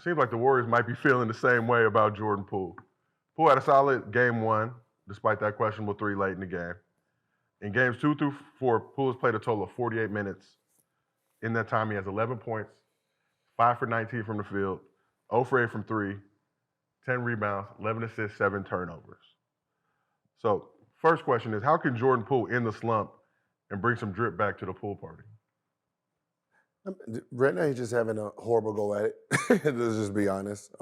Seems like the Warriors might be feeling the same way about Jordan Poole. Poole had a solid game one, despite that questionable three late in the game. In games 2 through 4, Poole has played a total of 48 minutes. In that time, he has 11 points, 5 for 19 from the field, 0 for 8 from 3, 10 rebounds, 11 assists, 7 turnovers. So, first question is, how can Jordan Poole end the slump and bring some drip back to the pool party? Right now, he's just having a horrible go at it. Let's just be honest.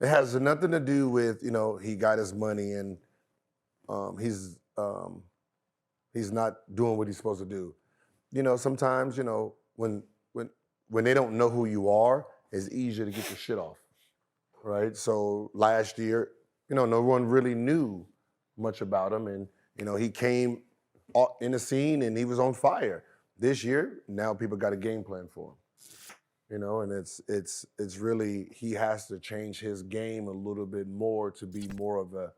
It has nothing to do with, he got his money and he's not doing what he's supposed to do. Sometimes, when they don't know who you are, it's easier to get your shit off, right? So last year, no one really knew much about him, and he came in the scene and he was on fire. This year, now people got a game plan for him, and it's really, he has to change his game a little bit more to be more of a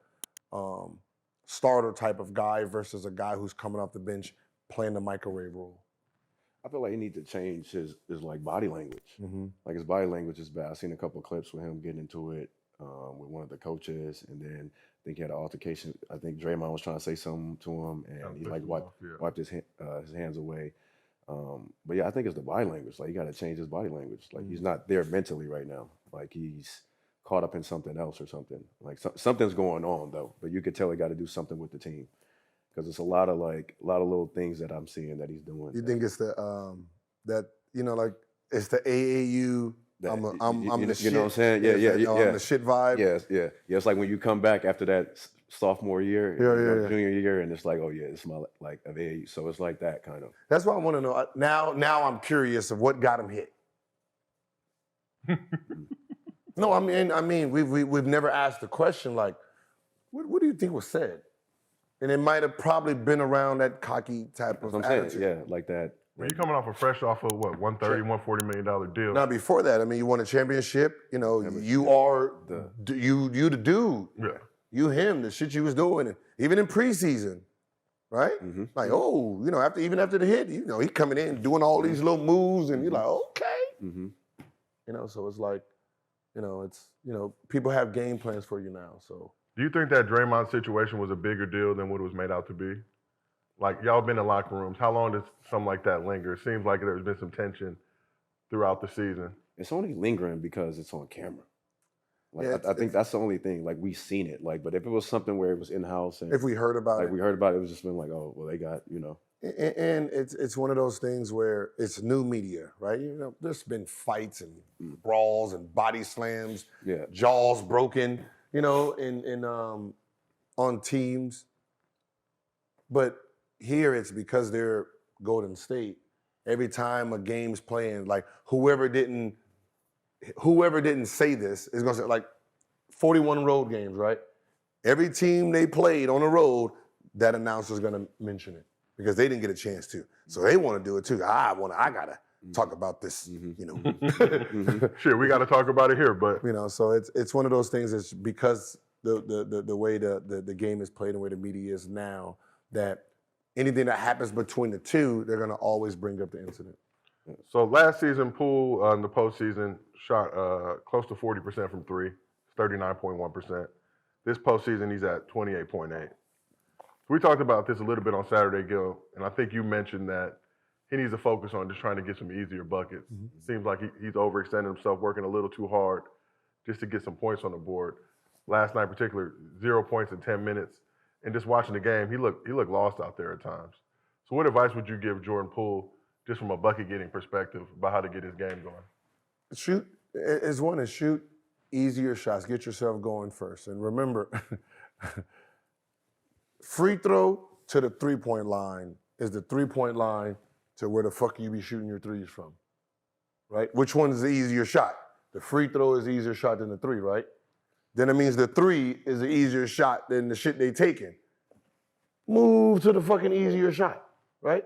starter type of guy versus a guy who's coming off the bench playing the microwave role. I feel like he needs to change his like body language. Mm-hmm. Like his body language is bad. I've seen a couple of clips with him getting into it with one of the coaches, and then I think he had an altercation. I think Draymond was trying to say something to him, and he like wiped his hands away. But yeah, I think it's the body language. Like, you got to change his body language. Like, he's not there mentally right now. Like, he's caught up in something else or something. Like, something's going on though. But you could tell he got to do something with the team, because it's a lot of little things that I'm seeing that he's doing. You think it's the it's the AAU. I'm the shit. You know what I'm saying? Yeah. I'm the shit vibe. Yeah. It's like when you come back after that sophomore year, junior year, and it's like, oh yeah, it's my like of age. So it's like that kind of. That's what I want to know. Now I'm curious of what got him hit. No, I mean, we've never asked the question like, what do you think was said? And it might have probably been around that cocky type of attitude. Yeah, like that. When you're coming off of what, $130, $140 million deal. Now, before that, I mean, you won a championship. You are you the dude. Yeah. You him, the shit you was doing, even in preseason, right? Mm-hmm. Like, after the hit, he coming in doing all these little moves, and you're like, okay. Mm-hmm. So it's like, people have game plans for you now. So, do you think that Draymond situation was a bigger deal than what it was made out to be? Like, y'all been in locker rooms. How long does something like that linger? It seems like there's been some tension throughout the season. It's only lingering because it's on camera. Like, I think that's the only thing. Like, we've seen it. Like, but if it was something where it was in-house, and if we heard about it, it was just been like, oh, well, they got, And it's one of those things where it's new media, right? There's been fights and brawls and body slams, jaws broken, on teams. But here it's because they're Golden State. Every time a game's playing, like whoever didn't say this is gonna say, like 41 road games, right? Every team they played on the road, that announcer's gonna mention it because they didn't get a chance to. So they want to do it too. I gotta talk about this, Shit, we gotta talk about it here, but so it's one of those things. It's because the way the game is played and the way the media is now, that anything that happens between the two, they're gonna always bring up the incident. So last season, Poole in the postseason shot close to 40% from three, 39.1%. This postseason, he's at 28.8. We talked about this a little bit on Saturday, Gil, and I think you mentioned that he needs to focus on just trying to get some easier buckets. Mm-hmm. It seems like he's overextending himself, working a little too hard just to get some points on the board. Last night in particular, 0 points in 10 minutes. And just watching the game, he looked lost out there at times. So what advice would you give Jordan Poole, just from a bucket-getting perspective, about how to get his game going? Shoot easier shots. Get yourself going first. And remember, free throw to the three-point line is the three-point line to where the fuck you be shooting your threes from, right? Which one is the easier shot? The free throw is the easier shot than the three, right? Then it means the three is the easier shot than the shit they taking. Move to the fucking easier shot, right?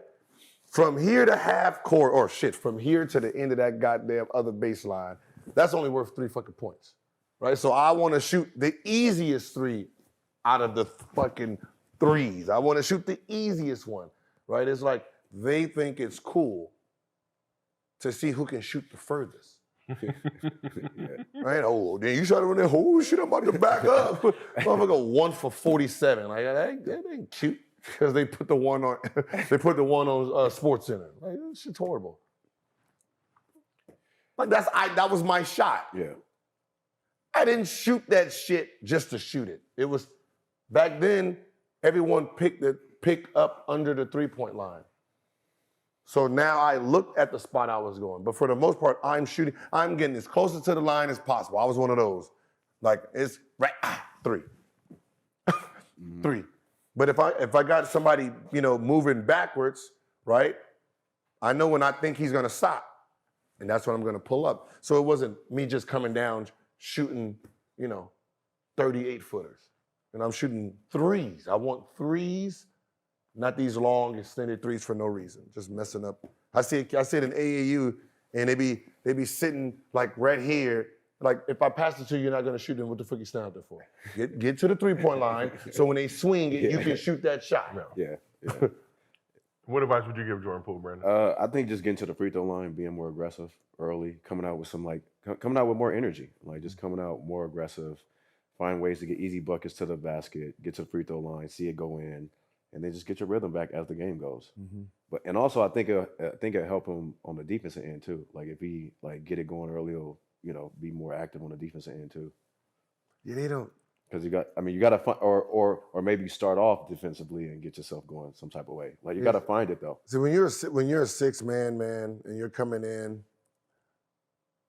From here to half court, from here to the end of that goddamn other baseline, that's only worth 3 fucking points, right? So I want to shoot the easiest three out of the fucking threes. I want to shoot the easiest one, right? It's like they think it's cool to see who can shoot the furthest. Right? Oh, then you shot it on there. Oh shit, I'm about to back up. Motherfucker 1 for 47. Like that ain't cute because they put the one on. They put the one on Sports Center. Like that shit's horrible. Like that was my shot. Yeah. I didn't shoot that shit just to shoot it. It was back then. Everyone picked up under the 3-point line. So now I looked at the spot I was going. But for the most part, I'm getting as close to the line as possible. I was one of those. Like, it's right, 3. 3. But if I got somebody, moving backwards, right, I know when I think he's going to stop. And that's when I'm going to pull up. So it wasn't me just coming down, shooting, 38-footers. And I'm shooting threes. I want threes. Not these long extended threes for no reason, just messing up. I see it in AAU, and they be sitting like right here. Like if I pass it to you, you're not gonna shoot them. What the fuck you stand out there for? Get to the 3-point line, so when they swing it, you can shoot that shot. No. Yeah. What advice would you give Jordan Poole, Brandon? I think just getting to the free throw line, being more aggressive early, coming out with more energy, like just coming out more aggressive, find ways to get easy buckets to the basket, get to the free throw line, see it go in. And then just get your rhythm back as the game goes. But and also I think it'll help him on the defensive end too. Like if he get it going early, he'll be more active on the defensive end too. Yeah, they don't. Because you got to find or maybe you start off defensively and get yourself going some type of way. Like you got to find it though. So when you're a 6-man man and you're coming in,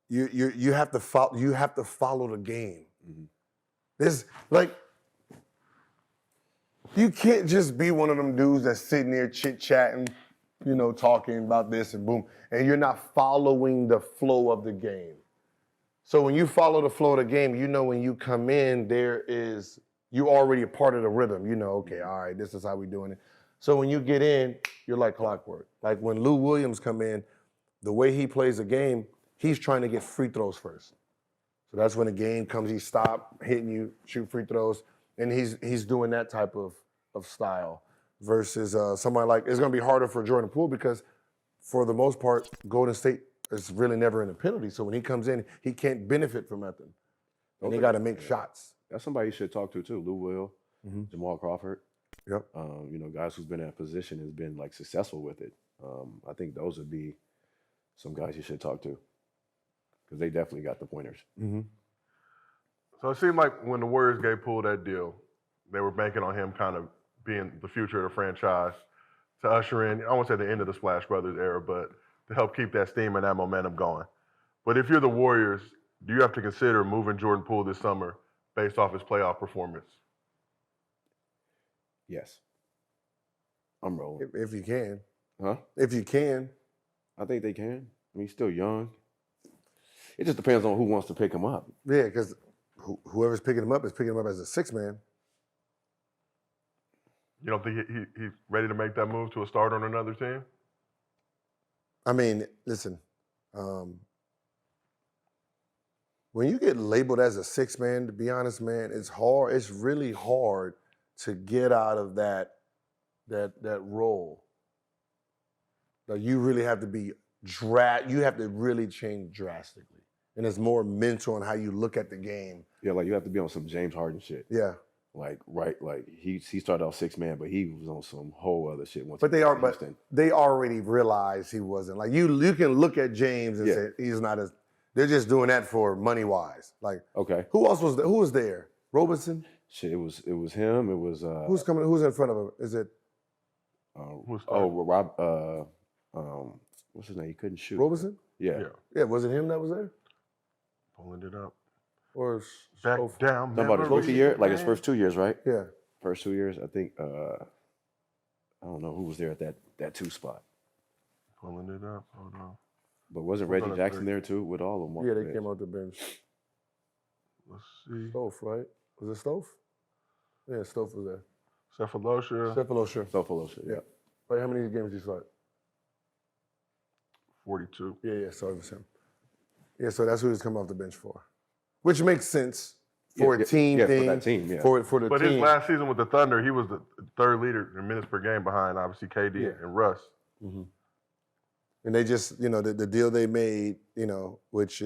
you have to follow the game. There's like. You can't just be one of them dudes that's sitting there chit-chatting, talking about this and boom, and you're not following the flow of the game. So when you follow the flow of the game, when you come in, you're already a part of the rhythm. Okay, all right, this is how we doing it. So when you get in, you're like clockwork. Like when Lou Williams come in, the way he plays the game, he's trying to get free throws first. So that's when the game comes, he stop hitting you, shoot free throws, and he's doing that type of style versus somebody like, it's going to be harder for Jordan Poole because for the most part, Golden State is really never in a penalty. So when he comes in, he can't benefit from nothing. And they got to make shots. That's somebody you should talk to too. Lou Will, Jamal Crawford. Yep. Guys who's been in that position has been successful with it. I think those would be some guys you should talk to because they definitely got the pointers. So it seemed like when the Warriors gave Poole that deal, they were banking on him kind of being the future of the franchise to usher in, I won't say the end of the Splash Brothers era, but to help keep that steam and that momentum going. But if you're the Warriors, do you have to consider moving Jordan Poole this summer based off his playoff performance? Yes. I'm rolling. If you can. Huh? If you can. I think they can. I mean, he's still young. It just depends on who wants to pick him up. Yeah, because whoever's picking him up is picking him up as a 6-man. You don't think he's ready to make that move to a start on another team? I mean, listen, when you get labeled as a 6-man, to be honest, man, it's hard. It's really hard to get out of that role. Like you really have to be you have to really change drastically. And it's more mental on how you look at the game. Yeah, like you have to be on some James Harden shit. Yeah. Like he started off 6-man, but he was on some whole other shit. But they already realized he wasn't. Like you can look at James and say he's not as. They're just doing that for money wise. Like okay, who else was there? Who was there? Robinson. Shit, it was him. It was who's coming? Who's in front of him? Is it? Rob. What's his name? He couldn't shoot. Robinson. Yeah. Was it him that was there? Pulling it up. Or back down. Talking about his rookie year, like his first 2 years, right? Yeah. First 2 years, I think. I don't know who was there at that 2 spot. Pulling it up. Hold on. But wasn't Reggie Jackson there too with all of them? Yeah, they came out the bench. Let's see. Stove, right? Was it Stove? Yeah, Stove was there. Cephalosha. Yeah. Wait, how many games did you start? 42. Yeah, so it was him. Yeah, so that's who he's coming off the bench for. Which makes sense for a team thing. For that team, yeah. For the but team. his last season with the Thunder, he was the third leader in minutes per game behind, obviously, KD and Russ. Mm-hmm. And they just, you know, the deal they made, you know, which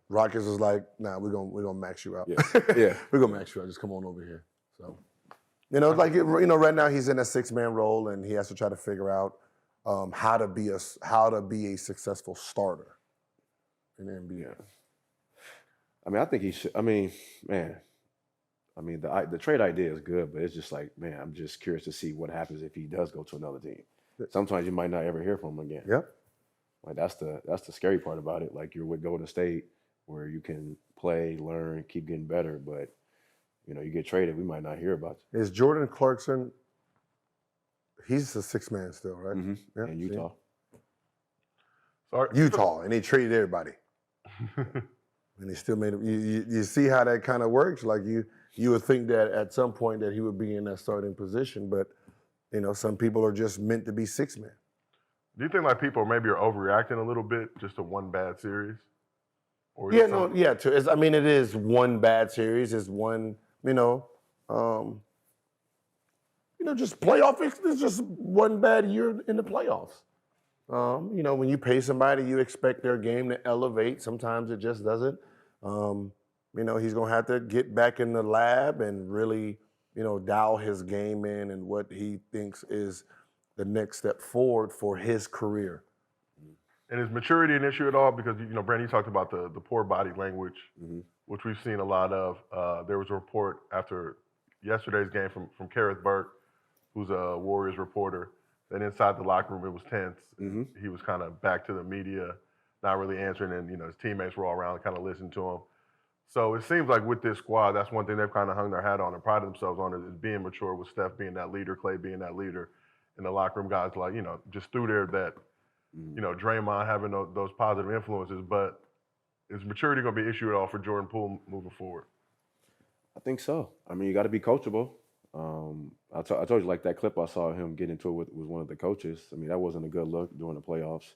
Rockets was like, nah, we're gonna max you out. Yeah. We're gonna max you out. Just come on over here. So, you know, like, you know, right now he's in a 6-man role and he has to try to figure out how to be a successful starter in the NBA. Yeah. I mean, I think he should. I mean, man. I mean, the trade idea is good, but it's just like, man, I'm just curious to see what happens if he does go to another team. Sometimes you might not ever hear from him again. Yep. Like that's the scary part about it. Like you're with Golden State, where you can play, learn, keep getting better, but you know, you get traded, we might not hear about you. Is Jordan Clarkson? He's a 6-man still, right? Mm-hmm. Yeah, in Utah. Utah, and they traded everybody. And they still made him. You see how that kind of works? Like you would think that at some point that he would be in that starting position, but you know, some people are just meant to be 6-man. Do you think like people maybe are overreacting a little bit just to one bad series? Or Yeah, no, yeah. I mean, it is one bad series. It's one, you know, just playoff. It's just one bad year in the playoffs. You know, when you pay somebody, you expect their game to elevate. Sometimes it just doesn't. You know, he's gonna have to get back in the lab and really, you know, dial his game in and what he thinks is the next step forward for his career. And is maturity an issue at all? Because, you know, Brandon, you talked about the poor body language, which we've seen a lot of. There was a report after yesterday's game from Kareth Burke, who's a Warriors reporter, that inside the locker room it was tense. He was kind of back to the media, not really answering, and, you know, his teammates were all around kind of listening to him. So it seems like with this squad, that's one thing they've kind of hung their hat on and prided themselves on is being mature, with Steph being that leader, Clay being that leader, and the locker room guys like, you know, just through there that, you know, Draymond having those positive influences. But is maturity going to be an issue at all for Jordan Poole moving forward? I think so. I mean, you got to be coachable. I told you, like that clip I saw him get into it with one of the coaches. I mean, that wasn't a good look during the playoffs.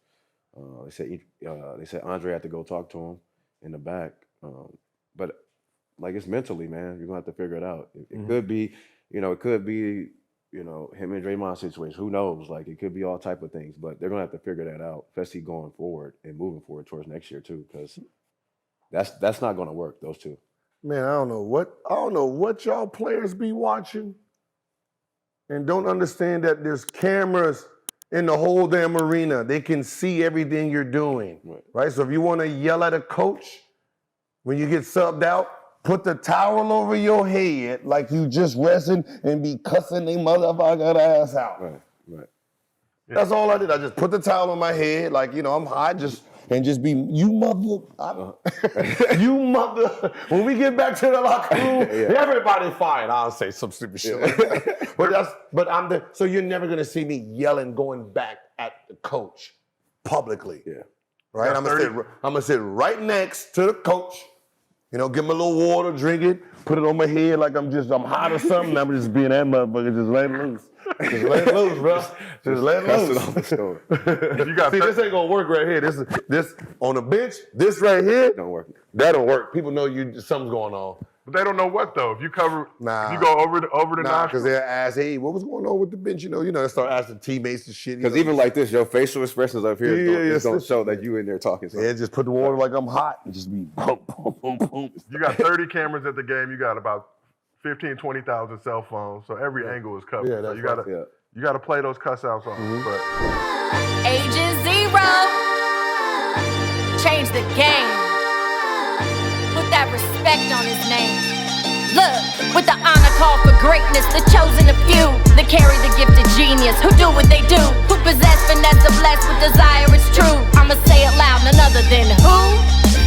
They said Andre had to go talk to him in the back. But like, it's mentally, man. You're gonna have to figure it out. It could be, you know, him and Draymond situation. Who knows? Like, it could be all type of things. But they're gonna have to figure that out, especially going forward and moving forward towards next year too, because that's not gonna work. Those two. Man, I don't know what y'all players be watching and don't understand that there's cameras in the whole damn arena. They can see everything you're doing, right? So if you want to yell at a coach when you get subbed out, put the towel over your head like you just resting and be cussing they motherfucking ass out. Right. Yeah. That's all I did. I just put the towel on my head like, you know, I'm high, just be, you mother. When we get back to the locker room, everybody fine. I'll say some stupid shit like that. So you're never going to see me yelling, going back at the coach publicly. Yeah. Right? I'm going to sit right next to the coach. You know, give him a little water, drink it, put it on my head like I'm hot or something. I'm just being that motherfucker, just let it loose. Just let it loose, bro. Just let it loose. You got See, this ain't gonna work right here. This on the bench, this right here, Don't work. that don't work. People know something's going on. But they don't know what though. If you cover, Nah. if you go over the Nah, nostril. because they'll ask, hey, what was going on with the bench? You know, they start asking teammates and shit. Because even like this, your facial expressions up here don't show that you in there talking. Yeah, just put the water like I'm hot and just be boom, boom, boom, boom. You got 30 cameras at the game. You got about 15, 20,000 cell phones. So every angle is covered. Yeah, so that's you gotta play those cuss outs on. But Agent Zero. Change the game. Put that respect on his name. Look, with the honor call for greatness, the chosen a few that carry the gift of genius, who do what they do, who possess finesse, are blessed with desire